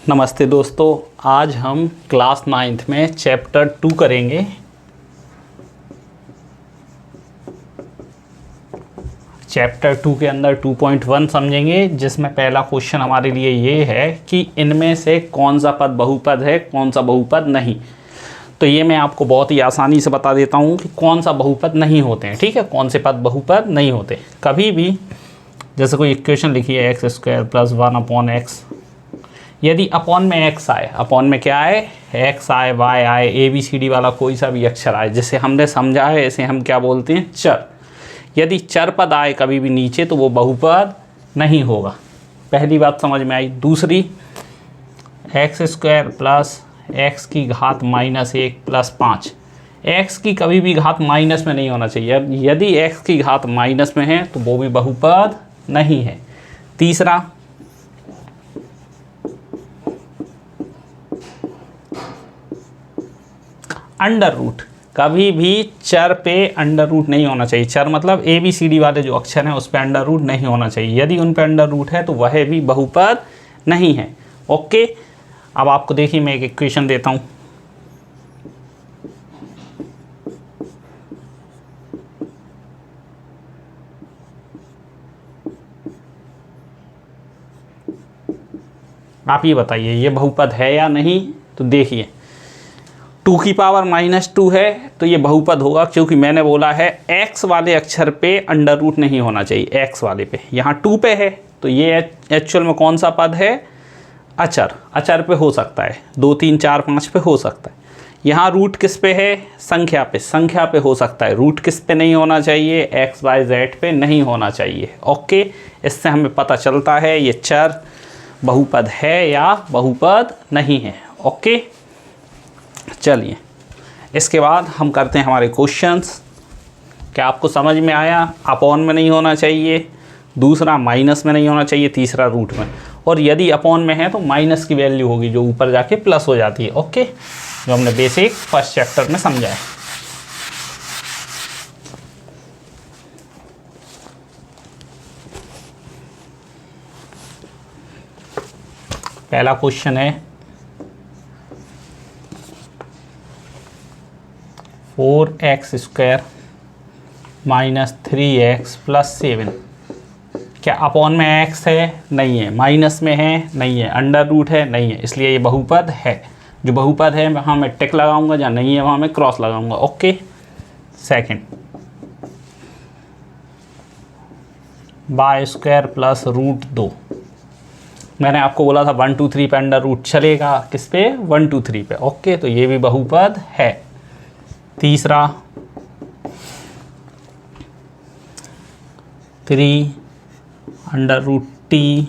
नमस्ते दोस्तों, आज हम क्लास 9th में चैप्टर 2 करेंगे। चैप्टर 2 के अंदर 2.1 समझेंगे, जिसमें पहला क्वेश्चन हमारे लिए ये है कि इनमें से कौन सा पद बहुपद है, कौन सा बहुपद नहीं। तो ये मैं आपको बहुत ही आसानी से बता देता हूँ कि कौन सा बहुपद नहीं होते हैं। ठीक है, कौन से पद बहुपद नहीं होते। कभी भी जैसे कोई इक्वेशन लिखी है x² + 1/x, यदि अपॉन में x आए, अपॉन में क्या आए, x आए, y आए, ABCD वाला कोई सा भी अक्षर आए, जैसे हमने समझा है ऐसे हम क्या बोलते हैं, चर। यदि चर पद आए कभी भी नीचे तो वो बहुपद नहीं होगा। पहली बात समझ में आई। दूसरी, x² + x की घात -1 + 5, x की कभी भी घात माइनस में नहीं होना चाहिए। यदि x की घात माइनस में है तो वो भी बहुपद नहीं है। तीसरा, अंडर रूट, कभी भी चर पे अंडर रूट नहीं होना चाहिए। चर मतलब ABCD वाले जो अक्षर हैं उस पे अंडर रूट नहीं होना चाहिए। यदि उन पे अंडर रूट है तो वह भी बहुपद नहीं है। ओके, अब आपको देखिए मैं एक इक्वेशन देता हूँ। आप ये बताइए ये बहुपद है या नहीं। तो देखिए 2 की पावर -2 है तो ये बहुपद होगा, क्योंकि मैंने बोला है x वाले अक्षर पे अंडर रूट नहीं होना चाहिए। x वाले पे, यहाँ 2 पे है तो ये एक्चुअल में कौन सा पद है, अचर। अचर पे हो सकता है, 2 3 4 5 पे हो सकता है। यहाँ रूट किस पे है, संख्या पे, संख्या पे हो सकता है। रूट किस पे नहीं होना चाहिए, x y z पे नहीं होना चाहिए। ओके, इससे हमें पता चलता है ये चर बहुपद है या बहुपद नहीं है। ओके, चलिए इसके बाद हम करते हैं हमारे क्वेश्चंस। क्या आपको समझ में आया? अपॉन में नहीं होना चाहिए, दूसरा माइनस में नहीं होना चाहिए, तीसरा रूट में। और यदि अपॉन में है तो माइनस की वैल्यू होगी जो ऊपर जाके प्लस हो जाती है। ओके, जो हमने बेसिक फर्स्ट चैप्टर में समझा है। पहला क्वेश्चन है 4x² - 3x + 7। क्या अपॉन में x है? नहीं है। माइनस में है? नहीं है। अंडर रूट है? नहीं है। इसलिए ये बहुपद है। जो बहुपद है वहाँ मैं टिक लगाऊंगा, जहाँ नहीं है वहाँ मैं क्रॉस लगाऊंगा। Okay, second, y² + √2। मैंने आपको बोला था 1 2 3 पे अंडर रूट चलेगा, किस पे, 1 2 3 पे। ओके, तो ये भी बहुपद है। तीसरा, 3 √t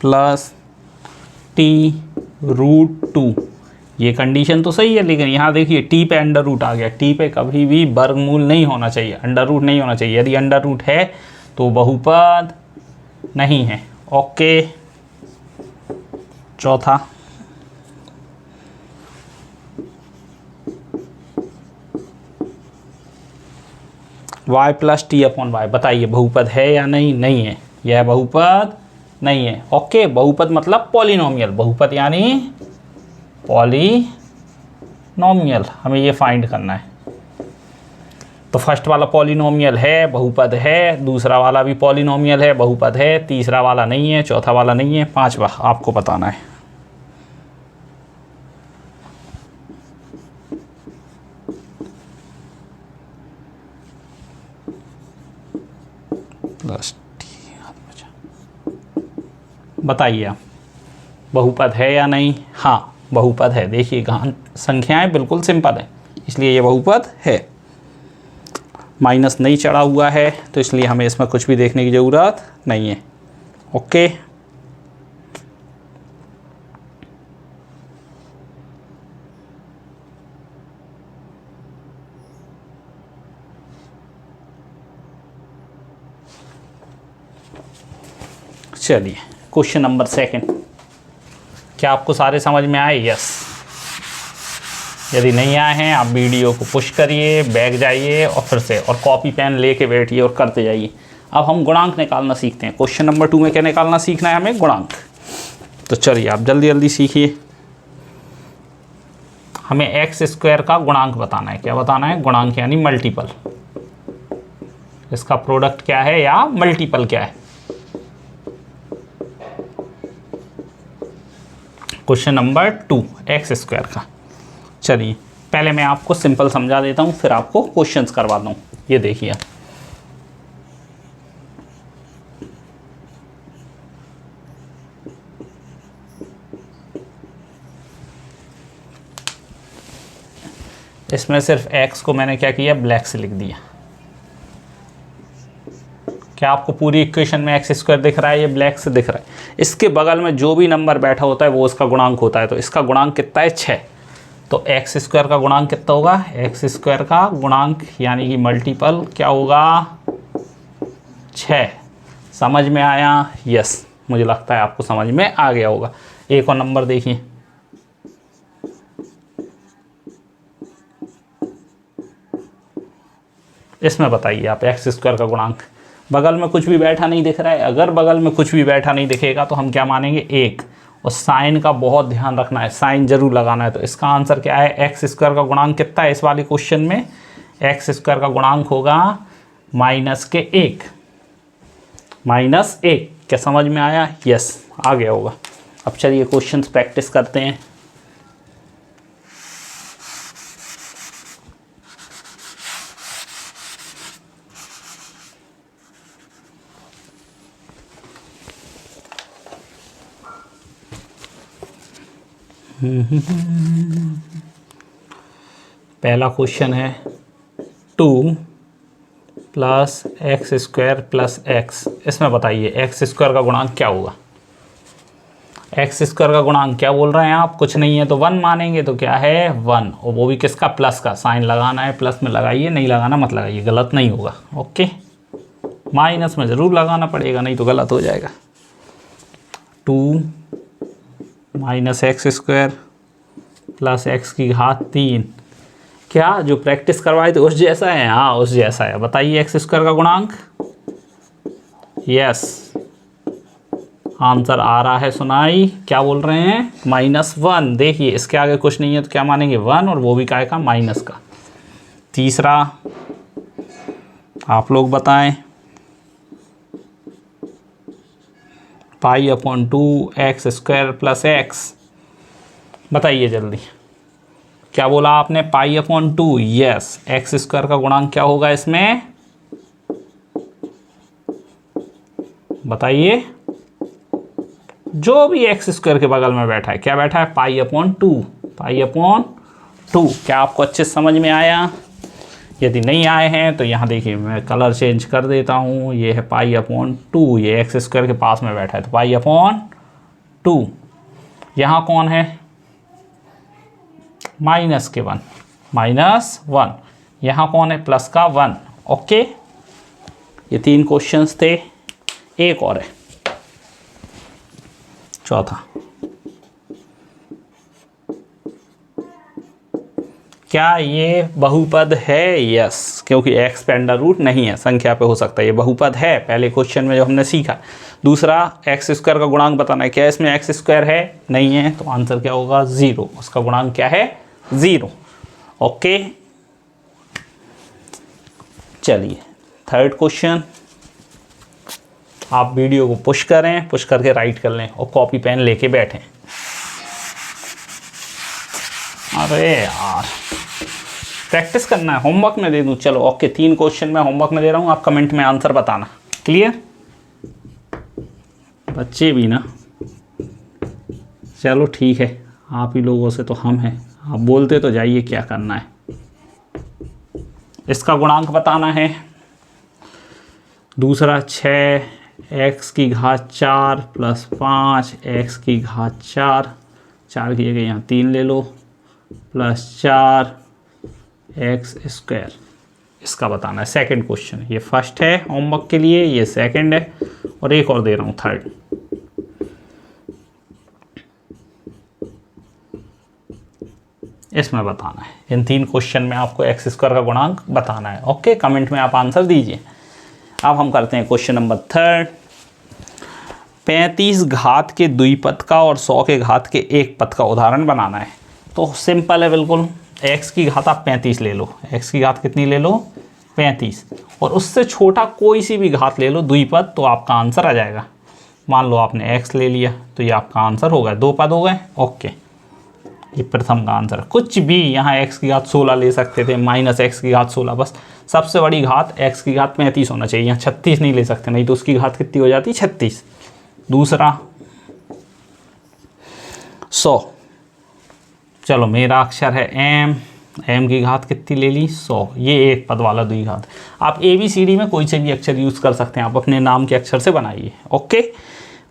+ t √2। ये कंडीशन तो सही है, लेकिन यहाँ देखिए t पे अंडर रूट आ गया। t पे कभी भी वर्गमूल नहीं होना चाहिए, अंडर रूट नहीं होना चाहिए। यदि अंडर रूट है तो बहुपद नहीं है। ओके, चौथा, y + t/y, बताइए बहुपद है या नहीं? नहीं है, यह बहुपद नहीं है। ओके, बहुपद मतलब पॉलिनोमियल, बहुपद यानी पॉलिनोमियल, हमें ये फाइंड करना है। तो फर्स्ट वाला पॉलिनोमियल है, बहुपद है। दूसरा वाला भी पॉलिनोमियल है, बहुपद है। तीसरा वाला नहीं है, चौथा वाला नहीं है, पांचवा आपको बताना है। बताइए आप, बहुपद है या नहीं? हाँ, बहुपद है। देखिए संख्याएं बिल्कुल सिंपल है, इसलिए ये बहुपद है। माइनस नहीं चढ़ा हुआ है तो इसलिए हमें इसमें कुछ भी देखने की ज़रूरत नहीं है। ओके, चलिए क्वेश्चन नंबर सेकंड। क्या आपको सारे समझ में आए? यस। यदि नहीं आए हैं आप वीडियो को पुश करिए, बैक जाइए और फिर से और कॉपी पेन लेके बैठिए और करते जाइए। अब हम गुणांक निकालना सीखते हैं। क्वेश्चन नंबर 2 में क्या निकालना सीखना है हमें? गुणांक। तो चलिए आप जल्दी जल्दी सीखिए। हमें एक्स स्क्वायर का गुणांक बताना है। क्या बताना है? गुणांक यानी मल्टीपल। इसका प्रोडक्ट क्या है या मल्टीपल क्या है? क्वेश्चन नंबर 2 एक्स स्क्वायर का। चलिए पहले मैं आपको सिंपल समझा देता हूँ, फिर आपको क्वेश्चंस करवाता हूँ। ये देखिए, इसमें सिर्फ x को मैंने क्या किया, ब्लैक से लिख दिया। क्या आपको पूरी इक्वेशन में एक्स स्क्वायर दिख रहा है? ये ब्लैक से दिख रहा है। इसके बगल में जो भी नंबर बैठा होता है वो उसका गुणांक होता है। तो इसका गुणांक कितना है? 6। तो एक्स स्क्वायर का गुणांक कितना होगा? एक्स स्क्वायर का गुणांक यानी कि मल्टीपल क्या होगा? 6। समझ में आया? यस, मुझे लगता है आपको समझ में आ गया होगा। एक और नंबर देखिए, इसमें बताइए आप एक्स स्क्वायर का गुणांक। बगल में कुछ भी बैठा नहीं दिख रहा है। अगर बगल में कुछ भी बैठा नहीं दिखेगा तो हम क्या मानेंगे? 1। और साइन का बहुत ध्यान रखना है, साइन जरूर लगाना है। तो इसका आंसर क्या है? एक्स स्क्वायर का गुणांक कितना है इस वाले क्वेश्चन में? एक्स स्क्वायर का गुणांक होगा -1। -1। क्या समझ में आया? यस, आ गया होगा। अब चलिए क्वेश्चंस प्रैक्टिस करते हैं। पहला क्वेश्चन है 2 + x² + x। इसमें बताइए एक्स स्क्वायर का गुणांक क्या होगा? एक्स स्क्वायर का गुणांक क्या बोल रहे हैं आप? कुछ नहीं है तो 1 मानेंगे। तो क्या है? 1, और वो भी किसका? प्लस का। साइन लगाना है, प्लस में लगाइए, नहीं लगाना मत लगाइए, गलत नहीं होगा। ओके, माइनस में ज़रूर लगाना पड़ेगा, नहीं तो गलत हो जाएगा। 2 - x² + x⁻3। क्या जो प्रैक्टिस करवाए थे उस जैसा है? हाँ, उस जैसा है। बताइए एक्स स्क्वायर का गुणांक। यस, आंसर आ रहा है सुनाई। क्या बोल रहे हैं? -1। देखिए इसके आगे कुछ नहीं है तो क्या मानेंगे? 1, और वो भी काय का? माइनस का। तीसरा आप लोग बताएं। π/2 x² + x। बताइए जल्दी, क्या बोला आपने? π/2। यस, एक्स स्क्वायर का गुणांक क्या होगा इसमें? बताइए, जो भी एक्स स्क्वायर के बगल में बैठा है, क्या बैठा है? π/2। π/2। क्या आपको अच्छे समझ में आया? यदि नहीं आए हैं तो यहाँ देखिए, मैं कलर चेंज कर देता हूँ। ये है π/2, ये एक्स स्क्वायर के पास में बैठा है तो π/2। यहाँ कौन है? -1। -1। यहाँ कौन है? प्लस का 1। ओके, ये 3 क्वेश्चंस थे। एक और है, चौथा। क्या ये बहुपद है? यस, क्योंकि एक्स पे अंडर रूट नहीं है, संख्या पे हो सकता है। ये बहुपद है, पहले क्वेश्चन में जो हमने सीखा। दूसरा, एक्स स्क्वायर का गुणांक बताना है। क्या इसमें एक्स स्क्वायर है? नहीं है, तो आंसर क्या होगा? 0। उसका गुणांक क्या है? 0। ओके, चलिए थर्ड क्वेश्चन। आप वीडियो को पुश करें, पुश करके राइट कर लें और कॉपी पेन लेके बैठें। अरे यार, प्रैक्टिस करना है। होमवर्क में दे दूं? चलो ओके, 3 क्वेश्चन मैं होमवर्क में दे रहा हूँ, आप कमेंट में आंसर बताना। क्लियर? बच्चे भी ना, चलो ठीक है, आप ही लोगों से तो हम हैं, आप बोलते तो जाइए क्या करना है। इसका गुणांक बताना है। दूसरा 6x⁻4 + 5x⁻4, 4 की जगह यहाँ 3 ले लो, +4x²। इसका बताना है। सेकंड क्वेश्चन, ये फर्स्ट है होमवर्क के लिए, ये सेकंड है, और एक और दे रहा हूँ थर्ड। इसमें बताना है। इन 3 क्वेश्चन में आपको एक्स स्क्वायर का गुणांक बताना है। ओके, कमेंट में आप आंसर दीजिए। अब हम करते हैं क्वेश्चन नंबर 3। 35 घात के द्विपद का और 100 के घात के एक पद का उदाहरण बनाना है। तो सिंपल है बिल्कुल, x की घात आप 35 ले लो, x की घात कितनी ले लो 35, और उससे छोटा कोई सी भी घात ले लो द्विपद, तो आपका आंसर आ जाएगा। मान लो आपने x ले लिया तो ये आपका आंसर हो गया, 2 पद हो गए। ओके, ये प्रथम का आंसर। कुछ भी यहाँ x की घात 16 ले सकते थे, माइनस x की घात 16, बस सबसे बड़ी घात x की घात 35 होना चाहिए, यहाँ 36 नहीं ले सकते, नहीं तो उसकी घात कितनी हो जाती 36। दूसरा 100, चलो मेरा अक्षर है m की घात कितनी ले ली 100, ये एक पद वाला द्विघात। आप ABCD में कोई से भी अक्षर यूज़ कर सकते हैं, आप अपने नाम के अक्षर से बनाइए। ओके,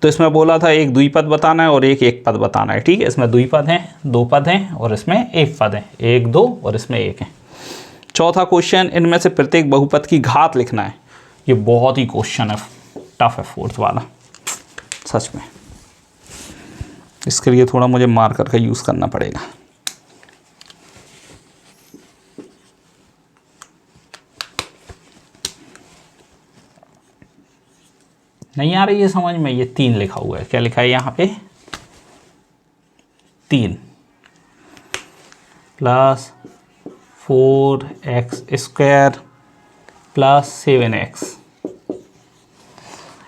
तो इसमें बोला था एक द्विपद बताना है और एक पद बताना है, ठीक है। इसमें द्विपद हैं, 2 पद हैं और इसमें एक पद है, 1 2 और इसमें 1 है। चौथा क्वेश्चन, इनमें से प्रत्येक बहुपद की घात लिखना है। ये बहुत ही क्वेश्चन है, टफ है फोर्थ वाला सच में, इसके लिए थोड़ा मुझे मार्कर का यूज़ करना पड़ेगा। नहीं आ रही है समझ में, ये 3 लिखा हुआ है, क्या लिखा है यहाँ पे 3 प्लस 4x² प्लस 7x।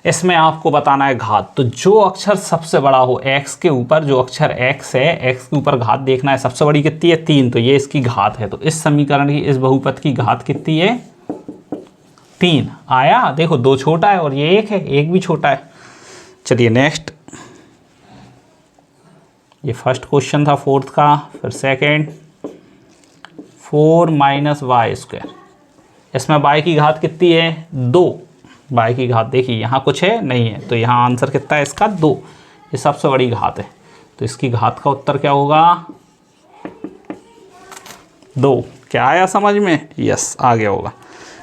इसमें आपको बताना है घात, तो जो अक्षर सबसे बड़ा हो x के ऊपर, जो अक्षर x है x के ऊपर घात देखना है, सबसे बड़ी कितनी है 3, तो ये इसकी घात है। तो इस समीकरण की, इस बहुपद की घात कितनी है 3 आया। देखो 2 छोटा है और ये 1 है, 1 भी छोटा है। चलिए नेक्स्ट, ये फर्स्ट क्वेश्चन था फोर्थ का। फिर सेकंड 4 - y², इसमें y की घात कितनी है 2, y की घात देखिए यहाँ कुछ है नहीं है, तो यहाँ आंसर कितना है इसका 2, ये सबसे बड़ी घात है, तो इसकी घात का उत्तर क्या होगा 2। क्या आया समझ में? यस आ गया होगा।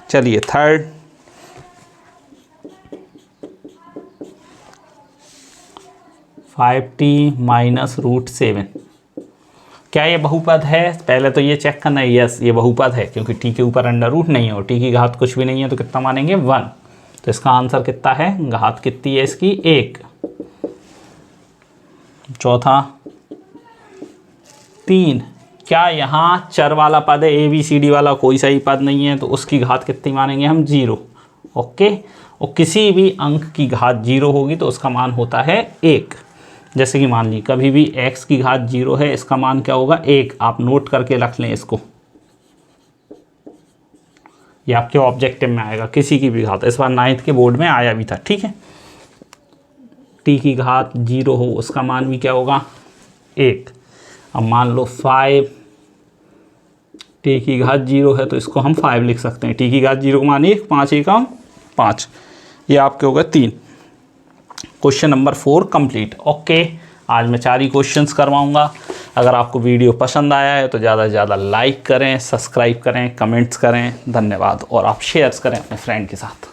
चलिए थर्ड, 5t - √7, क्या ये बहुपद है? पहले तो ये चेक करना है, यस ये बहुपद है, क्योंकि t के ऊपर अंडर रूट नहीं है और t की घात कुछ भी नहीं है, तो कितना मानेंगे 1। तो इसका आंसर कितना है, घात कितनी है इसकी 1। चौथा 3, क्या यहाँ चर वाला पद है, ABCD वाला कोई सा ही पद नहीं है, तो उसकी घात कितनी मानेंगे हम 0। ओके, और किसी भी अंक की घात 0 होगी तो उसका मान होता है 1। जैसे कि मान ली कभी भी x की घात 0 है, इसका मान क्या होगा 1। आप नोट करके रख लें इसको, ये आपके ऑब्जेक्टिव में आएगा, किसी की भी घात। इस बार 9th के बोर्ड में आया भी था, ठीक है। t की घात 0 हो, उसका मान भी क्या होगा 1। अब मान लो 5, t की घात 0 है तो इसको हम 5 लिख सकते हैं। t की घात 0 का मान 1, 5 एकम 5, ये आपके हो गए 3। Question number 4 complete. ओके, आज मैं 4 ही क्वेश्चंस करवाऊंगा। अगर आपको वीडियो पसंद आया है तो ज़्यादा से ज़्यादा लाइक करें, सब्सक्राइब करें, कमेंट्स करें, धन्यवाद। और आप शेयर्स करें अपने फ्रेंड के साथ।